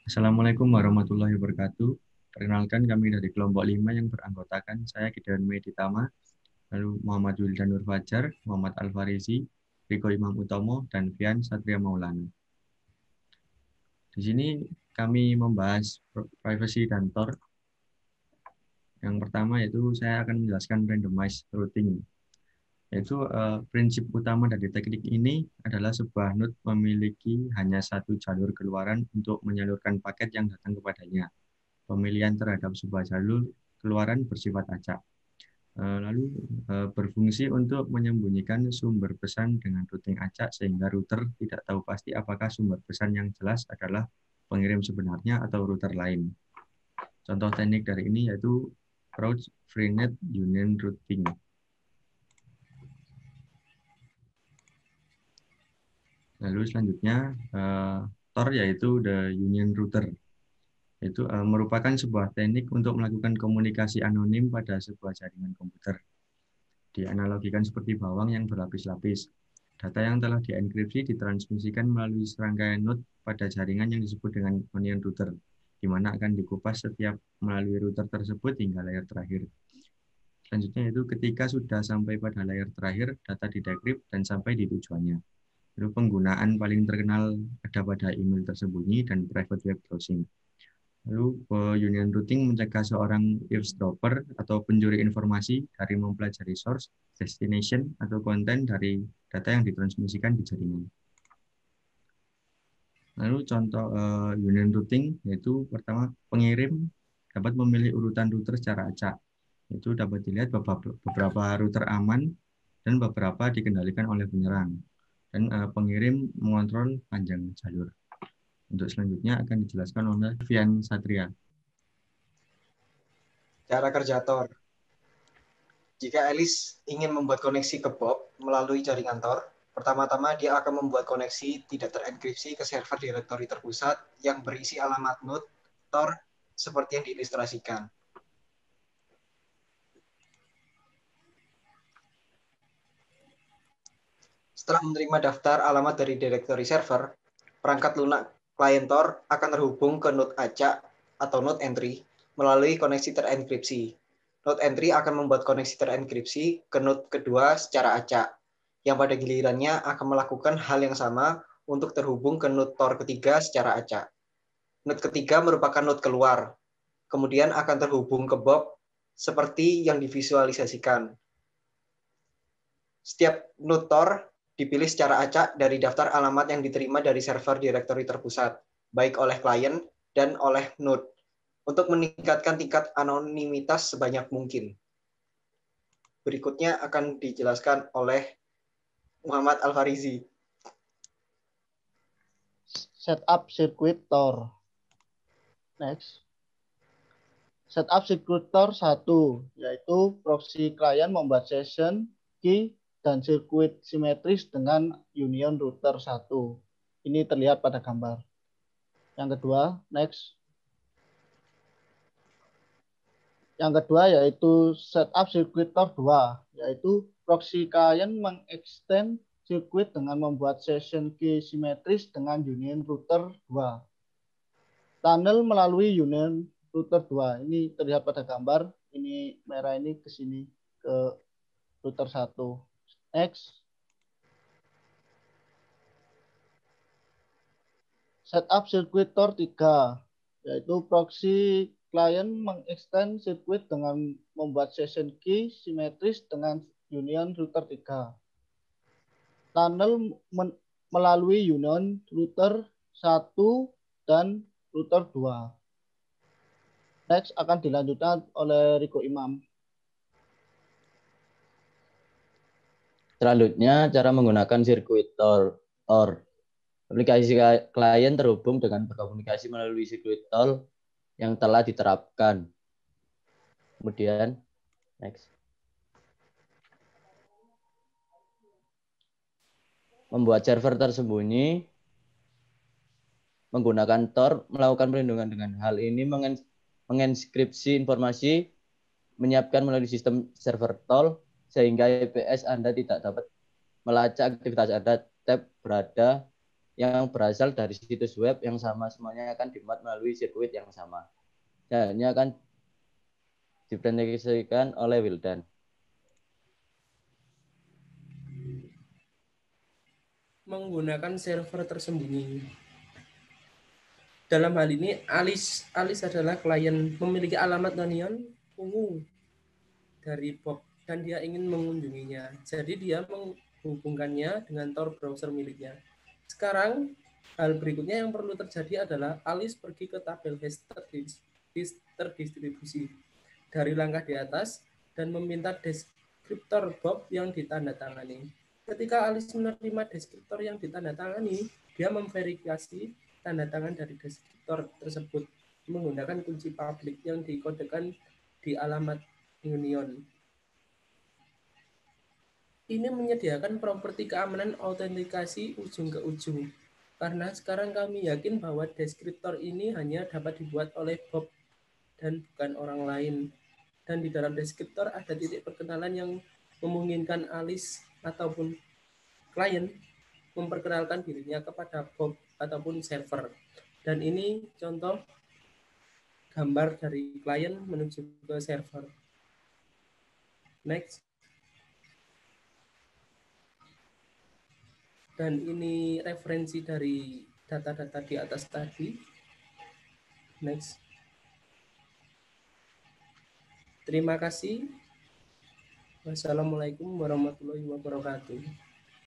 Assalamualaikum warahmatullahi wabarakatuh. Perkenalkan kami dari kelompok 5 yang beranggotakan saya Gideon Meditama, lalu Muhammad Wildan Nur Fajar, Muhammad Al-Farizi, Riko Imam Utomo, dan Fian Satria Maulana. Di sini kami membahas privacy dan Tor. Yang pertama yaitu saya akan menjelaskan randomized routing. Yaitu prinsip utama dari teknik ini adalah sebuah node memiliki hanya satu jalur keluaran untuk menyalurkan paket yang datang kepadanya. Pemilihan terhadap sebuah jalur keluaran bersifat acak. Lalu berfungsi untuk menyembunyikan sumber pesan dengan routing acak sehingga router tidak tahu pasti apakah sumber pesan yang jelas adalah pengirim sebenarnya atau router lain. Contoh teknik dari ini yaitu Route Freenet Union Routing. Lalu selanjutnya Tor yaitu the Union Router. Itu merupakan sebuah teknik untuk melakukan komunikasi anonim pada sebuah jaringan komputer. Dianalogikan seperti bawang yang berlapis-lapis. Data yang telah dienkripsi ditransmisikan melalui serangkaian node pada jaringan yang disebut dengan onion router, di mana akan dikupas setiap melalui router tersebut hingga layer terakhir. Selanjutnya itu ketika sudah sampai pada layer terakhir, data didekrip dan sampai di tujuannya. Lalu penggunaan paling terkenal ada pada email tersembunyi dan private web browsing. Lalu union routing mencegah seorang eavesdropper atau pencuri informasi dari mempelajari source, destination, atau konten dari data yang ditransmisikan di jaringan. Lalu contoh union routing yaitu pertama pengirim dapat memilih urutan router secara acak. Itu dapat dilihat beberapa router aman dan beberapa dikendalikan oleh penyerang. Dan pengirim mengontrol panjang jalur. Untuk selanjutnya akan dijelaskan oleh Fian Satria. Cara kerja Tor. Jika Alice ingin membuat koneksi ke Bob melalui jaringan Tor, pertama-tama dia akan membuat koneksi tidak terenkripsi ke server direktori terpusat yang berisi alamat node Tor seperti yang diilustrasikan. Setelah menerima daftar alamat dari direktori server, perangkat lunak klien Tor akan terhubung ke node acak atau node entry melalui koneksi terenkripsi. Node entry akan membuat koneksi terenkripsi ke node kedua secara acak, yang pada gilirannya akan melakukan hal yang sama untuk terhubung ke node Tor ketiga secara acak. Node ketiga merupakan node keluar, kemudian akan terhubung ke Bob seperti yang divisualisasikan. Setiap node Tor dipilih secara acak dari daftar alamat yang diterima dari server direktori terpusat, baik oleh klien dan oleh node, untuk meningkatkan tingkat anonimitas sebanyak mungkin. Berikutnya akan dijelaskan oleh Muhammad Al-Farizi. Setup circuit Tor. Next. Setup circuit Tor 1, yaitu proxy klien membuat session, key, dan sirkuit simetris dengan union router 1. Ini terlihat pada gambar. Yang kedua, next. Yang kedua yaitu setup circuit Tor 2, yaitu proxy klien mengextend sirkuit dengan membuat session key simetris dengan union router 2. Tunnel melalui union router 2. Ini terlihat pada gambar. Ini merah ini ke sini ke router 1. Next. Setup circuit Tor 3, yaitu proxy klien mengextend sirkuit dengan membuat session key simetris dengan union router 3. Tunnel melalui union router 1 dan router 2. Next akan dilanjutkan oleh Riko Imam. Selanjutnya, cara menggunakan sirkuit Tor. Aplikasi klien terhubung dengan berkomunikasi melalui sirkuit Tor yang telah diterapkan. Kemudian, next. Membuat server tersembunyi menggunakan Tor melakukan perlindungan dengan hal ini menginskripsi informasi, menyiapkan melalui sistem server Tor sehingga IPS Anda tidak dapat melacak aktivitas Anda tab berada yang berasal dari situs web yang sama, semuanya akan dimuat melalui sirkuit yang sama. Dan ini akan dipresentasikan oleh Wildan. Menggunakan server tersembunyi. Dalam hal ini, Alice adalah klien memiliki alamat onion ungu dari Bob dan dia ingin mengunjunginya. Jadi dia menghubungkannya dengan Tor browser miliknya. Sekarang, hal berikutnya yang perlu terjadi adalah Alice pergi ke tabel hash terdistribusi dari langkah di atas dan meminta deskriptor Bob yang ditandatangani. Ketika Alice menerima deskriptor yang ditandatangani, dia memverifikasi tanda tangan dari deskriptor tersebut menggunakan kunci publik yang dikodekan di alamat union. Ini menyediakan properti keamanan autentikasi ujung ke ujung. Karena sekarang kami yakin bahwa deskriptor ini hanya dapat dibuat oleh Bob dan bukan orang lain. Dan di dalam deskriptor ada titik perkenalan yang memungkinkan Alice ataupun klien memperkenalkan dirinya kepada Bob ataupun server. Dan ini contoh gambar dari klien menuju ke server. Next. Dan ini referensi dari data-data di atas tadi. Next. Terima kasih. Wassalamualaikum warahmatullahi wabarakatuh.